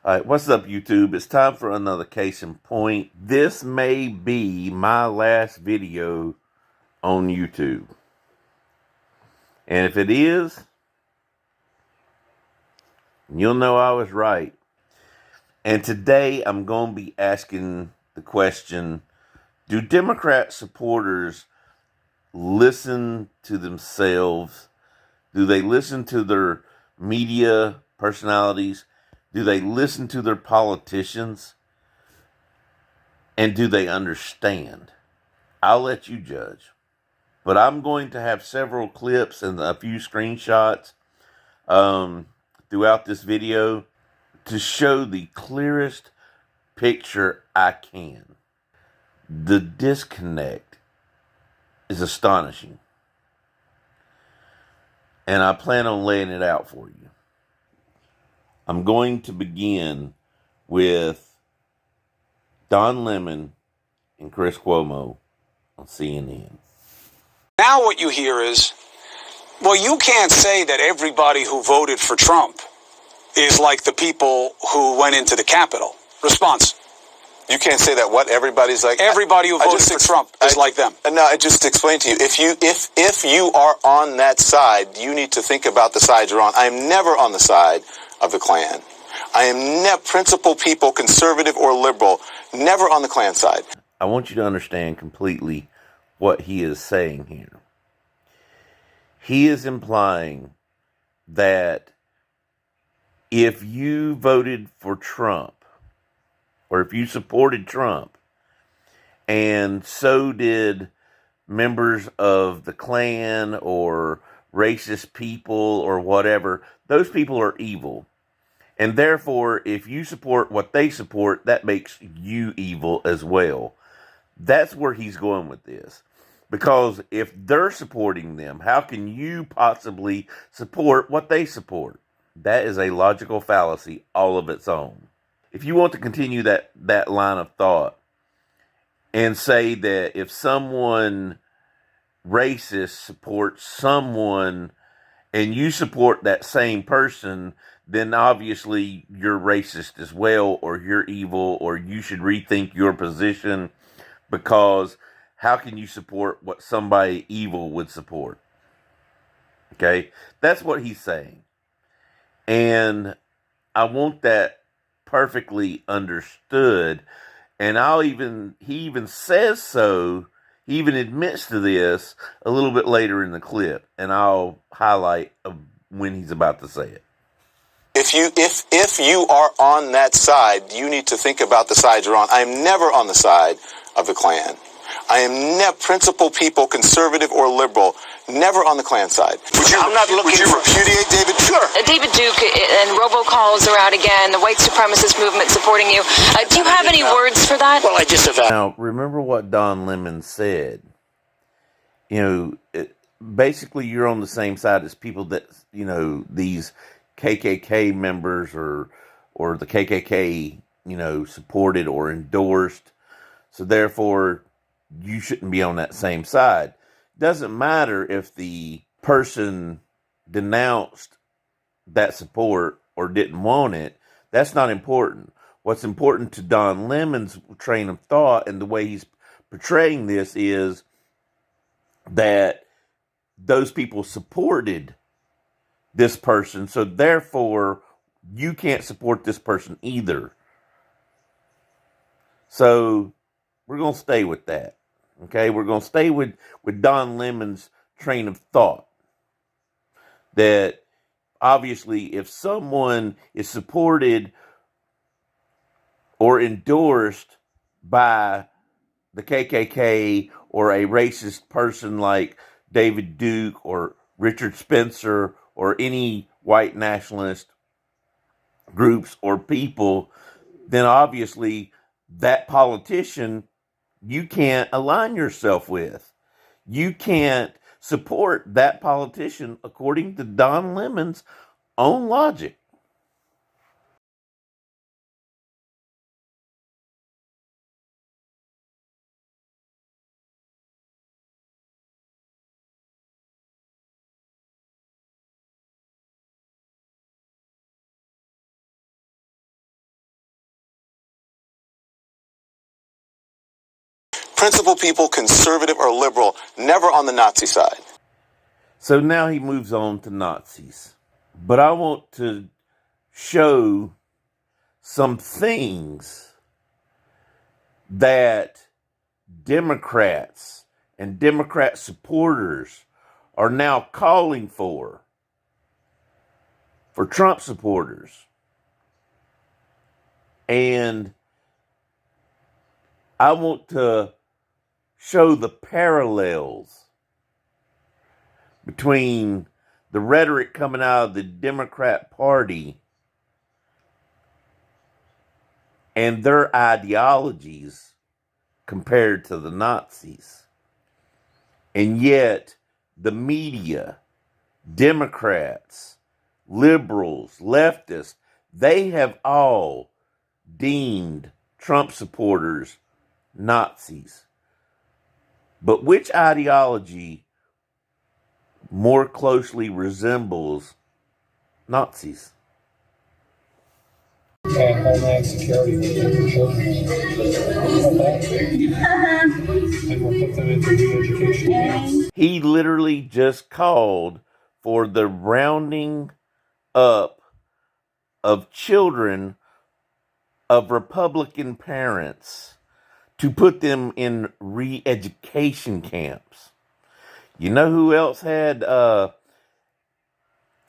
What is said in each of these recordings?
Alright, what's up, YouTube? It's time for another case in point. This may be my last video on YouTube. And if it is, you'll know I was right. And today I'm going to be asking the question, do Democrat supporters listen to themselves? Do they listen to their media personalities? Do they listen to their politicians? And do they understand? I'll let you judge. But I'm going to have several clips and a few screenshots throughout this video to show the clearest picture I can. The disconnect is astonishing. And I plan on laying it out for you. I'm going to begin with Don Lemon and Chris Cuomo on CNN. Now what you hear is, well, you can't say that everybody who voted for Trump is like the people who went into the Capitol. Response. You can't say that. What? Everybody's like Everybody who voted for Trump is like them. No, I just explained to you. If you are on that side, you need to think about the side you're on. I am never on the side of the Klan. I am principled people, conservative or liberal, never on the Klan side. I want you to understand completely what he is saying here. He is implying that if you voted for Trump, or if you supported Trump, and so did members of the Klan or racist people or whatever, those people are evil. And therefore, if you support what they support, that makes you evil as well. That's where he's going with this. Because if they're supporting them, how can you possibly support what they support? That is a logical fallacy all of its own. If you want to continue that line of thought and say that if someone racist supports someone and you support that same person, then obviously you're racist as well, or you're evil, or you should rethink your position, because how can you support what somebody evil would support? Okay? That's what he's saying. And I want that perfectly understood. And he even says so, he even admits to this a little bit later in the clip. And I'll highlight when he's about to say it. If you are on that side, you need to think about the side you're on. I am never on the side of the Klan. I am principled people, conservative or liberal, never on the Klan side. Would you repudiate David? Sure. David Duke and robocalls are out again. The white supremacist movement supporting you. Do you have any words for that? Well, I just have. Now, remember what Don Lemon said. Basically, you're on the same side as people that, these KKK members or the KKK, supported or endorsed. So therefore, you shouldn't be on that same side. Doesn't matter if the person denounced that support or didn't want it. That's not important. What's important to Don Lemon's train of thought and the way he's portraying this is that those people supported this person, so therefore you can't support this person either. So we're going to stay with that. Okay, we're going to stay with Don Lemon's train of thought. That obviously if someone is supported or endorsed by the KKK or a racist person like David Duke or Richard Spencer or any white nationalist groups or people, then obviously that politician you can't align yourself with. You can't support that politician according to Don Lemon's own logic. Principled people, conservative or liberal, never on the Nazi side. So now he moves on to Nazis. But I want to show some things that Democrats and Democrat supporters are now calling for Trump supporters. And I want to show the parallels between the rhetoric coming out of the Democrat Party and their ideologies compared to the Nazis. And yet, the media, Democrats, liberals, leftists, they have all deemed Trump supporters Nazis. But which ideology more closely resembles Nazis? And Homeland Security will get your children. And we'll put them into re-education camps. He literally just called for the rounding up of children of Republican parents to put them in re-education camps. You know who else had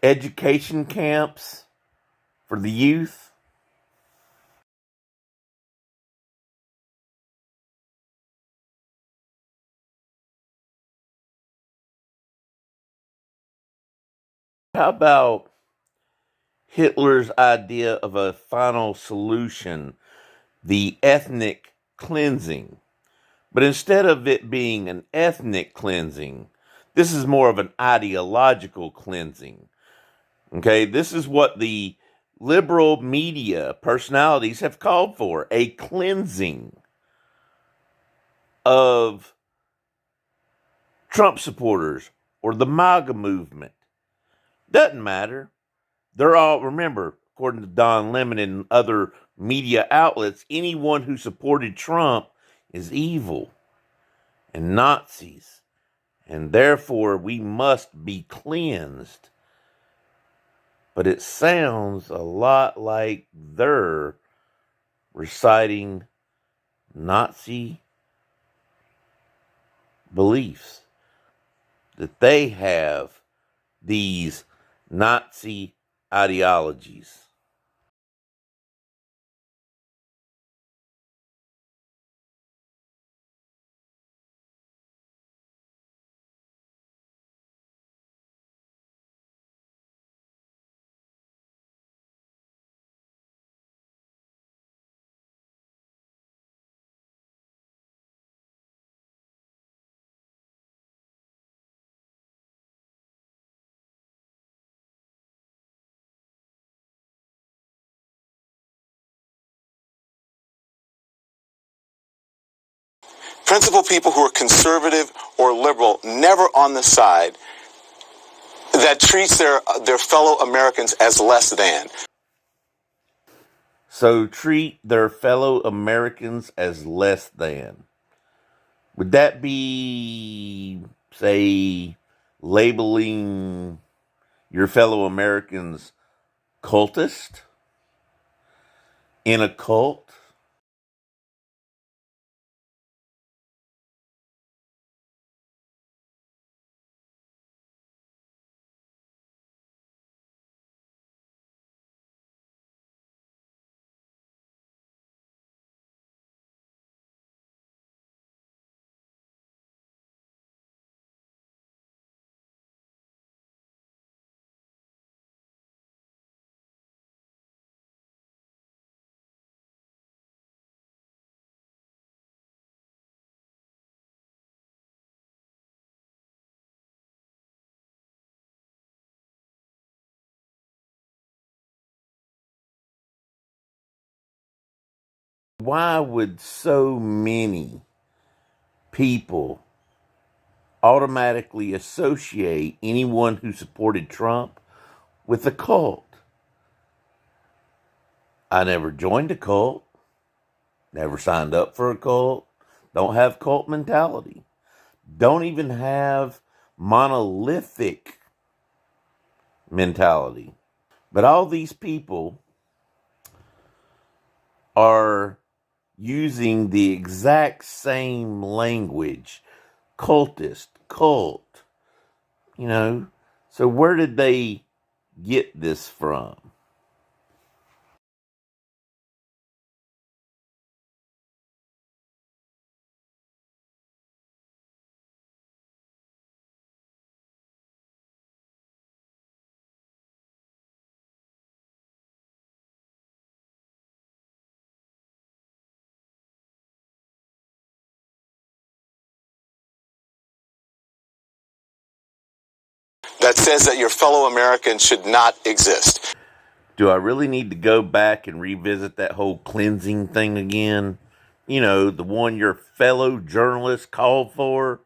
education camps for the youth? How about Hitler's idea of a final solution, the ethnic cleansing? But instead of it being an ethnic cleansing, this is more of an ideological cleansing. Okay, this is what the liberal media personalities have called for, a cleansing of Trump supporters or the MAGA movement. Doesn't matter. They're all, remember, according to Don Lemon and other media outlets, anyone who supported Trump is evil and Nazis. And therefore, we must be cleansed. But it sounds a lot like they're reciting Nazi beliefs, that they have these Nazi ideologies. Principled people who are conservative or liberal, never on the side that treats their fellow Americans as less than. So treat their fellow Americans as less than. Would that be, say, labeling your fellow Americans cultist? In a cult? Why would so many people automatically associate anyone who supported Trump with a cult? I never joined a cult, never signed up for a cult. don't have cult mentality, don't even have monolithic mentality. But all these people are using the exact same language. Cultist, cult. So where did they get this from? That says that your fellow Americans should not exist. Do I really need to go back and revisit that whole cleansing thing again? The one your fellow journalists called for?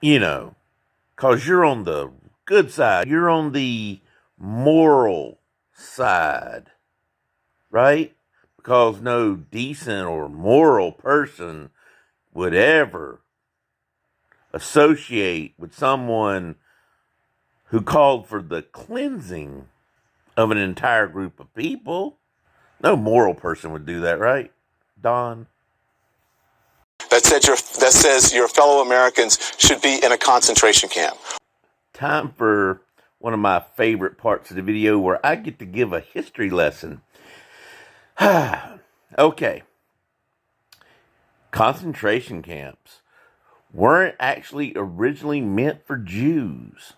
Because you're on the good side. You're on the moral side, right? Because no decent or moral person would ever associate with someone who called for the cleansing of an entire group of people. No moral person would do that, right, Don? That says your fellow Americans should be in a concentration camp. Time for one of my favorite parts of the video where I get to give a history lesson. Okay. Concentration camps weren't actually originally meant for Jews.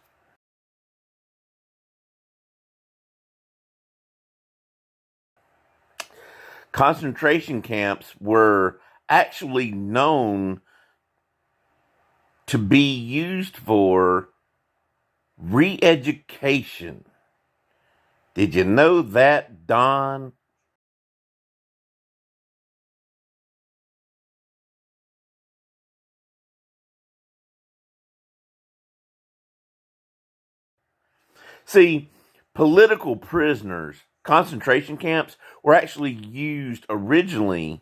Concentration camps were actually known to be used for re-education. Did you know that, Don? See, political prisoners, concentration camps, were actually used originally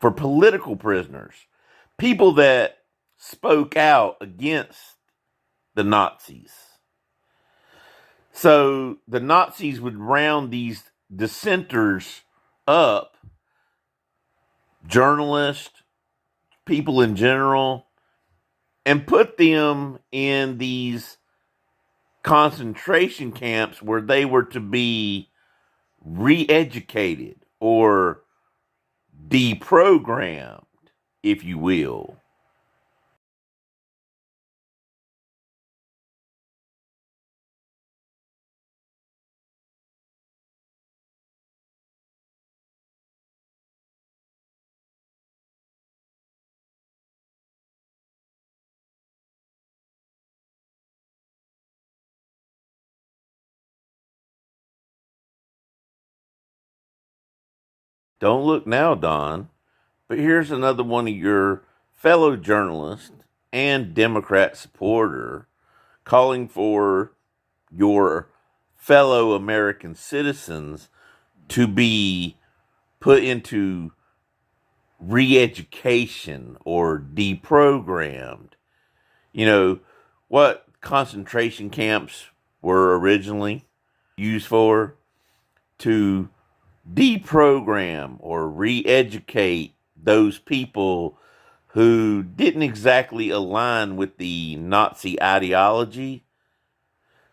for political prisoners, people that spoke out against the Nazis. So the Nazis would round these dissenters up, journalists, people in general, and put them in these concentration camps where they were to be re-educated or deprogrammed, if you will. Don't look now, Don, but here's another one of your fellow journalists and Democrat supporter calling for your fellow American citizens to be put into re-education or deprogrammed. What concentration camps were originally used for? To deprogram or re-educate those people who didn't exactly align with the Nazi ideology.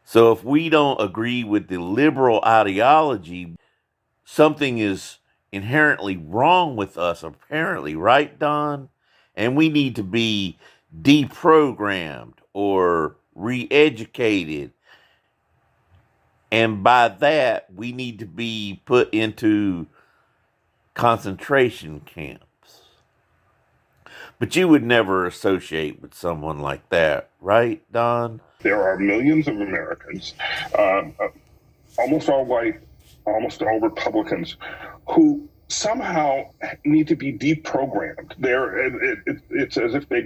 So if we don't agree with the liberal ideology, something is inherently wrong with us, apparently, right, Don? And we need to be deprogrammed or re-educated. And by that, we need to be put into concentration camps. But you would never associate with someone like that, right, Don? There are millions of Americans, almost all white, almost all Republicans, who somehow need to be deprogrammed. It's as if they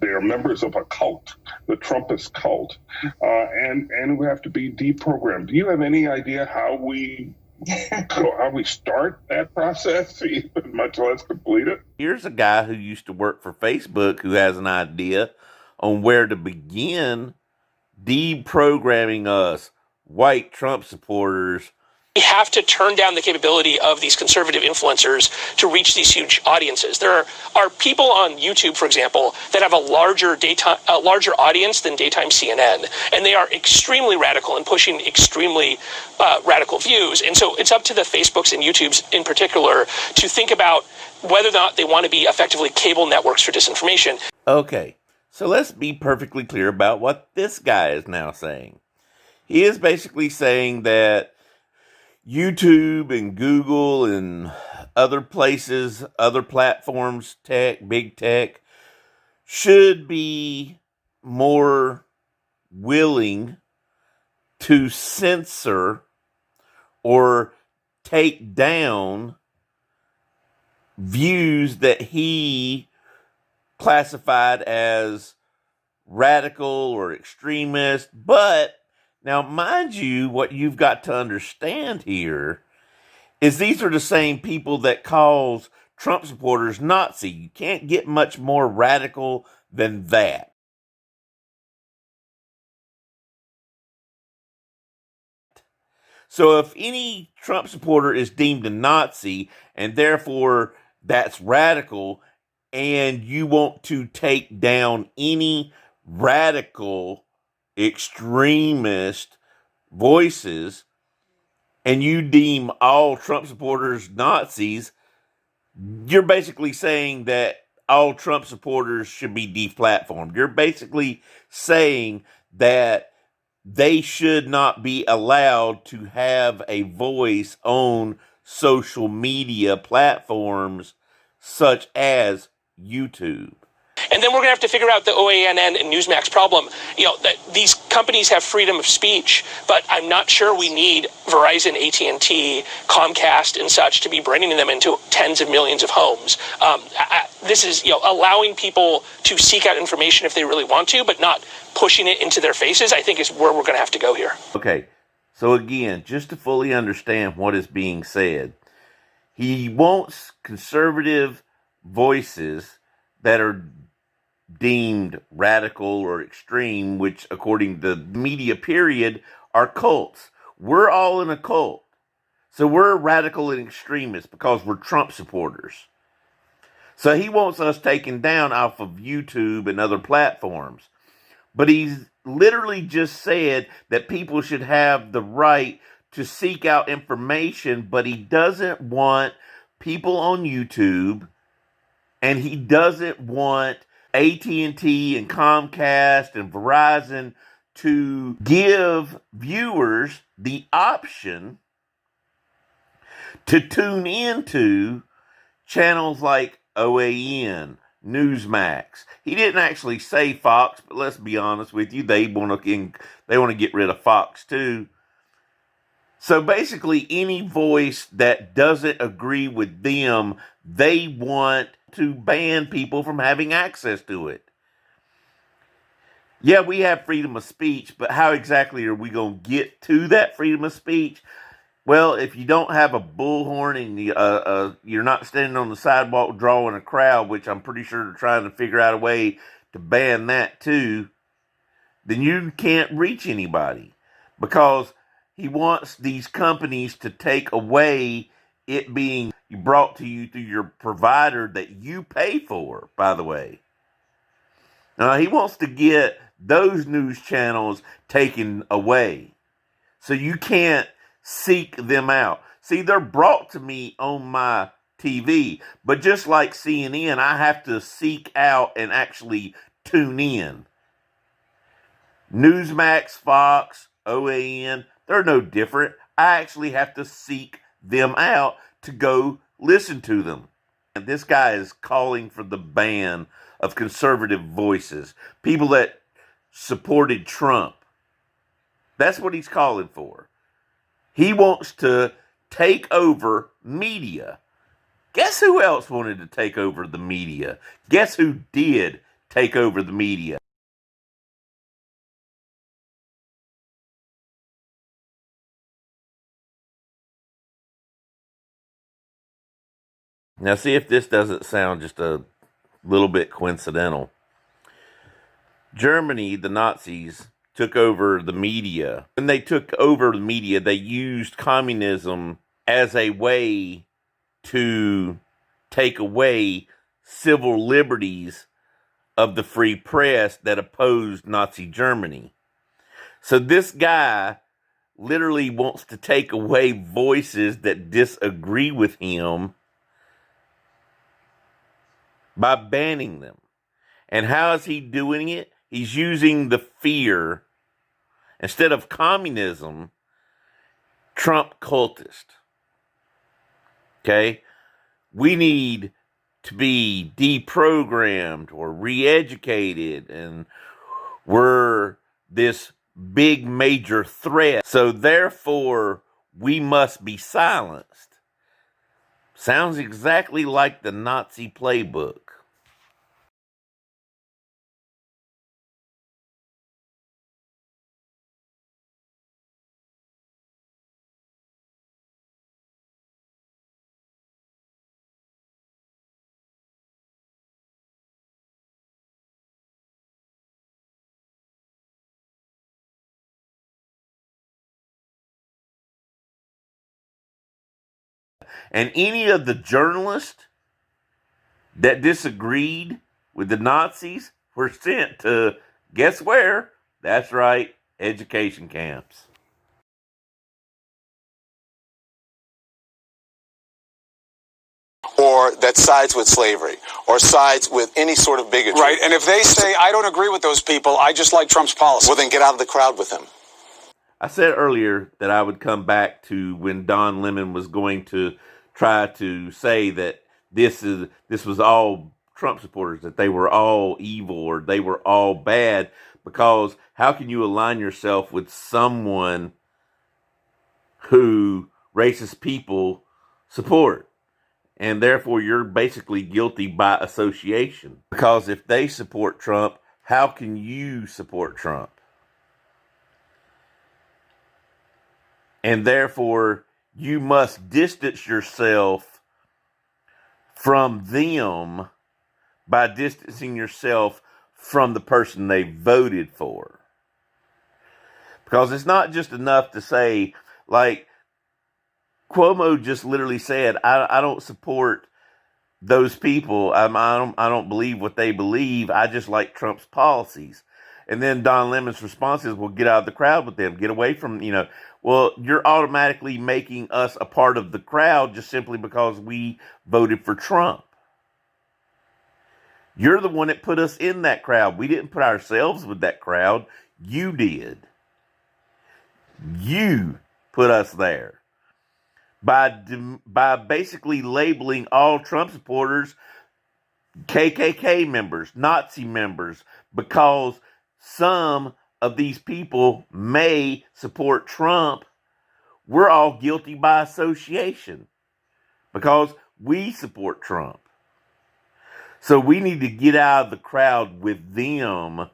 are members of a cult, the Trumpist cult, and we have to be deprogrammed. Do you have any idea how we start that process, even much less complete it? Here's a guy who used to work for Facebook who has an idea on where to begin deprogramming us white Trump supporters. We have to turn down the capability of these conservative influencers to reach these huge audiences. There are people on YouTube, for example, that have a larger audience than daytime CNN, and they are extremely radical and pushing extremely radical views. And so it's up to the Facebooks and YouTubes in particular to think about whether or not they want to be effectively cable networks for disinformation. Okay, so let's be perfectly clear about what this guy is now saying. He is basically saying that YouTube and Google and other places, other platforms, big tech, should be more willing to censor or take down views that he classified as radical or extremist. But now, mind you, what you've got to understand here is these are the same people that calls Trump supporters Nazi. You can't get much more radical than that. So if any Trump supporter is deemed a Nazi and therefore that's radical, and you want to take down any radical extremist voices, and you deem all Trump supporters Nazis, you're basically saying that all Trump supporters should be deplatformed. You're basically saying that they should not be allowed to have a voice on social media platforms such as YouTube. And then we're going to have to figure out the OANN and Newsmax problem. You know, that these companies have freedom of speech, but I'm not sure we need Verizon, AT&T, Comcast, and such to be bringing them into tens of millions of homes. This is, allowing people to seek out information if they really want to, but not pushing it into their faces, I think is where we're going to have to go here. Okay, so again, just to fully understand what is being said, he wants conservative voices that are deemed radical or extreme, which according to the media period are cults. We're all in a cult. So we're radical and extremists because we're Trump supporters. So he wants us taken down off of YouTube and other platforms. But he's literally just said that people should have the right to seek out information, but he doesn't want people on YouTube, and he doesn't want AT&T and Comcast and Verizon to give viewers the option to tune into channels like OAN, Newsmax. He didn't actually say Fox, but let's be honest with you, they want to get rid of Fox too. So basically, any voice that doesn't agree with them, they want to ban people from having access to it. Yeah, we have freedom of speech, but how exactly are we going to get to that freedom of speech? Well, if you don't have a bullhorn and you're not standing on the sidewalk drawing a crowd, which I'm pretty sure they're trying to figure out a way to ban that too, then you can't reach anybody, because he wants these companies to take away it being brought to you through your provider that you pay for, by the way. Now, he wants to get those news channels taken away, so you can't seek them out. See, they're brought to me on my TV, but just like CNN, I have to seek out and actually tune in. Newsmax, Fox, OAN, they're no different. I actually have to seek them out to go listen to them. And this guy is calling for the ban of conservative voices, people that supported Trump. That's what he's calling for. He wants to take over media. Guess who else wanted to take over the media? Guess who did take over the media? Now, see if this doesn't sound just a little bit coincidental. Germany, the Nazis, took over the media. When they took over the media, they used communism as a way to take away civil liberties of the free press that opposed Nazi Germany. So this guy literally wants to take away voices that disagree with him by banning them. And how is he doing it? He's using the fear. Instead of communism, Trump cultist. Okay? We need to be deprogrammed or re-educated, and we're this big major threat. So therefore, we must be silenced. Sounds exactly like the Nazi playbook. And any of the journalists that disagreed with the Nazis were sent to, guess where? That's right, education camps. Or that sides with slavery, or sides with any sort of bigotry. Right, and if they say, I don't agree with those people, I just like Trump's policy. Well, then get out of the crowd with them. I said earlier that I would come back to when Don Lemon was going to try to say that this was all Trump supporters, that they were all evil or they were all bad, because how can you align yourself with someone who racist people support? And therefore, you're basically guilty by association. Because if they support Trump, how can you support Trump? And therefore, you must distance yourself from them by distancing yourself from the person they voted for. Because it's not just enough to say, like, Cuomo just literally said, I don't support those people. I don't believe what they believe. I just like Trump's policies. And then Don Lemon's response is, well, get out of the crowd with them. Get away from, well, you're automatically making us a part of the crowd just simply because we voted for Trump. You're the one that put us in that crowd. We didn't put ourselves with that crowd. You did. You put us there. By basically labeling all Trump supporters KKK members, Nazi members, because some of these people may support Trump, we're all guilty by association because we support Trump. So we need to get out of the crowd with them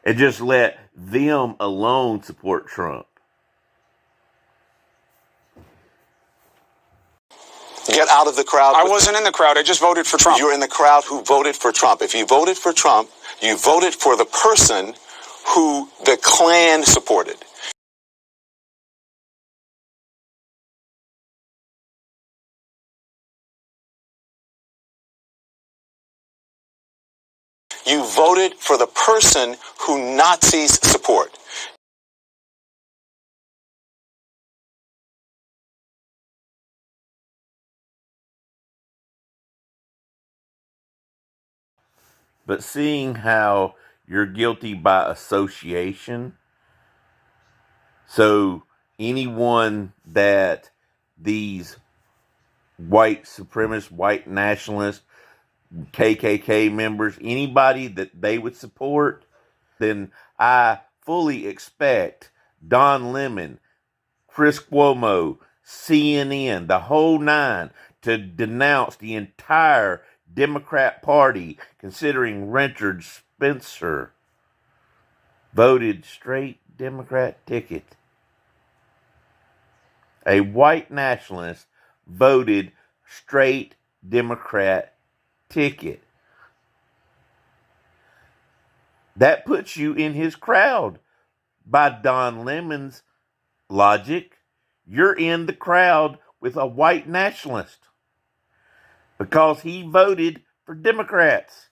and just let them alone support Trump. Get out of the crowd. I wasn't in the crowd. I just voted for Trump. You're in the crowd who voted for Trump. If you voted for Trump, you voted for the person who the Klan supported. You voted for the person who Nazis support. But seeing how you're guilty by association, so anyone that these white supremacists, white nationalists, KKK members, anybody that they would support, then I fully expect Don Lemon, Chris Cuomo, CNN, the whole nine, to denounce the entire Democrat Party, considering Richard Spencer voted straight Democrat ticket. A white nationalist voted straight Democrat ticket. That puts you in his crowd. By Don Lemon's logic, you're in the crowd with a white nationalist because he voted for Democrats.